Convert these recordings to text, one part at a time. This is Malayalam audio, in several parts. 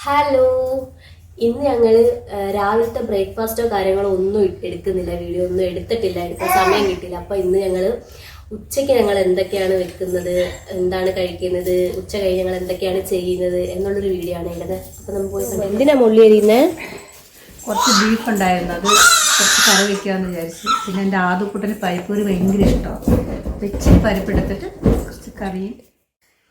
ഹലോ, ഇന്ന് ഞങ്ങൾ രാവിലത്തെ ബ്രേക്ക്ഫാസ്റ്റോ കാര്യങ്ങളോ ഒന്നും എടുക്കുന്നില്ല, വീഡിയോ ഒന്നും എടുത്തിട്ടില്ല, എടുക്കാൻ സമയം കിട്ടില്ല. അപ്പൊ ഇന്ന് ഞങ്ങൾ ഉച്ചയ്ക്ക് ഞങ്ങൾ എന്തൊക്കെയാണ് വെക്കുന്നത്, എന്താണ് കഴിക്കുന്നത്, ഉച്ച കഴിഞ്ഞ് ഞങ്ങൾ എന്തൊക്കെയാണ് ചെയ്യുന്നത് എന്നുള്ളൊരു വീഡിയോ ആണ് ഉള്ളത്. അപ്പൊ നമുക്ക് പോയി എന്തിനാ മുള്ളി അരിയുന്നത്? കുറച്ച് ബീഫ് ഉണ്ടായിരുന്നു, അത് കുറച്ച് കറി വെക്കാമെന്ന് വിചാരിച്ചു. പിന്നെ എൻ്റെ ആദ്യക്കൂട്ടന് പരിപ്പൂരി ഭയങ്കര ഇഷ്ടമാണ്. ഇച്ചിരി പരിപ്പെടുത്തിട്ട് കുറച്ച് കറിയും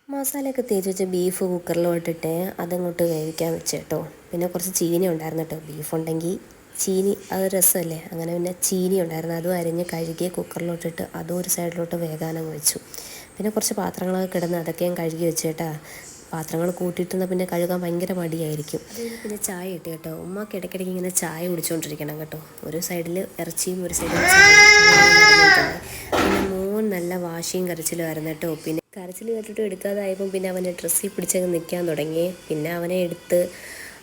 മസാലയൊക്കെ തേച്ച് വെച്ച ബീഫ് കുക്കറിലോട്ടിട്ട് അതങ്ങോട്ട് വേവിക്കാൻ വെച്ചേട്ടോ. പിന്നെ കുറച്ച് ചീനി ഉണ്ടായിരുന്നു കേട്ടോ. ബീഫ് ഉണ്ടെങ്കിൽ ചീനി അത് രസമല്ലേ. അങ്ങനെ പിന്നെ ചീനി ഉണ്ടായിരുന്നു, അതും അരിഞ്ഞ് കഴുകി കുക്കറിലോട്ടിട്ട് അതും ഒരു സൈഡിലോട്ട് വേകാനങ്ങ് വെച്ചു. പിന്നെ കുറച്ച് പാത്രങ്ങളൊക്കെ കിടന്ന് അതൊക്കെ ഞാൻ കഴുകി വെച്ചേട്ടാ. പാത്രങ്ങൾ കൂട്ടിയിട്ടുന്ന പിന്നെ കഴുകാൻ ഭയങ്കര മടിയായിരിക്കും. പിന്നെ ചായ ഇട്ട് കേട്ടോ. ഉമ്മക്ക് ഇടയ്ക്കിടയ്ക്ക് ഇങ്ങനെ ചായ കുടിച്ചുകൊണ്ടിരിക്കണം കേട്ടോ. ഒരു സൈഡിൽ ഇറച്ചിയും ഒരു സൈഡിൽ ചായ. പിന്നെ മോൻ നല്ല വാശിയും കരച്ചിലുമായിരുന്നു കേട്ടോ. പിന്നെ കരച്ചിൽ കേട്ടിട്ട് എടുക്കാതായപ്പോൾ പിന്നെ അവനെ ഡ്രസ്സിൽ പിടിച്ചങ്ങ് നിൽക്കാൻ തുടങ്ങി. പിന്നെ അവനെ എടുത്ത്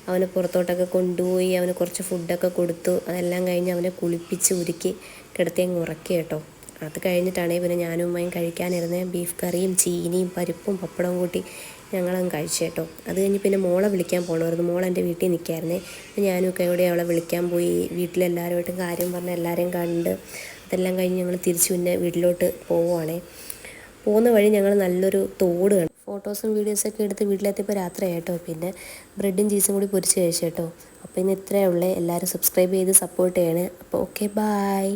അവനെ പുറത്തോട്ടൊക്കെ കൊണ്ടുപോയി അവന് കുറച്ച് ഫുഡൊക്കെ കൊടുത്തു. അതെല്ലാം കഴിഞ്ഞ് അവനെ കുളിപ്പിച്ച് ഒരുക്കി കിടത്തി അങ്ങ് ഉറക്കി കേട്ടോ. അത് കഴിഞ്ഞിട്ടാണെങ്കിൽ പിന്നെ ഞാനും ഉമ്മയും കഴിക്കാനിരുന്നേ. ബീഫ് കറിയും ചീനിയും പരിപ്പും പപ്പടവും കൂട്ടി ഞങ്ങളങ്ങ് കഴിച്ചു കേട്ടോ. അത് കഴിഞ്ഞ് പിന്നെ മോളെ വിളിക്കാൻ പോകണമായിരുന്നു. മോൾ എൻ്റെ വീട്ടിൽ നിൽക്കായിരുന്നേ. ഞാനും ഒക്കെ കൂടെ അവളെ വിളിക്കാൻ പോയി. വീട്ടിലെല്ലാവരുമായിട്ടും കാര്യം പറഞ്ഞ് എല്ലാവരെയും കണ്ട് അതെല്ലാം കഴിഞ്ഞ് ഞങ്ങൾ തിരിച്ച് പിന്നെ വീട്ടിലോട്ട് പോവുകയാണേ. പോകുന്ന വഴി ഞങ്ങൾ നല്ലൊരു തോട് കണ്ടു. ഫോട്ടോസും വീഡിയോസൊക്കെ എടുത്ത് വീട്ടിലെത്തിയപ്പോൾ രാത്രിയായി കേട്ടോ. പിന്നെ ബ്രെഡും ചീസും കൂടി പൊരിച്ച് കഴിച്ചു കേട്ടോ. അപ്പോൾ ഇന്ന് ഇത്രയേ ഉള്ളൂ. എല്ലാവരും സബ്സ്ക്രൈബ് ചെയ്ത് സപ്പോർട്ട് ചെയ്യണേ. അപ്പോൾ ഓക്കെ, ബായ്.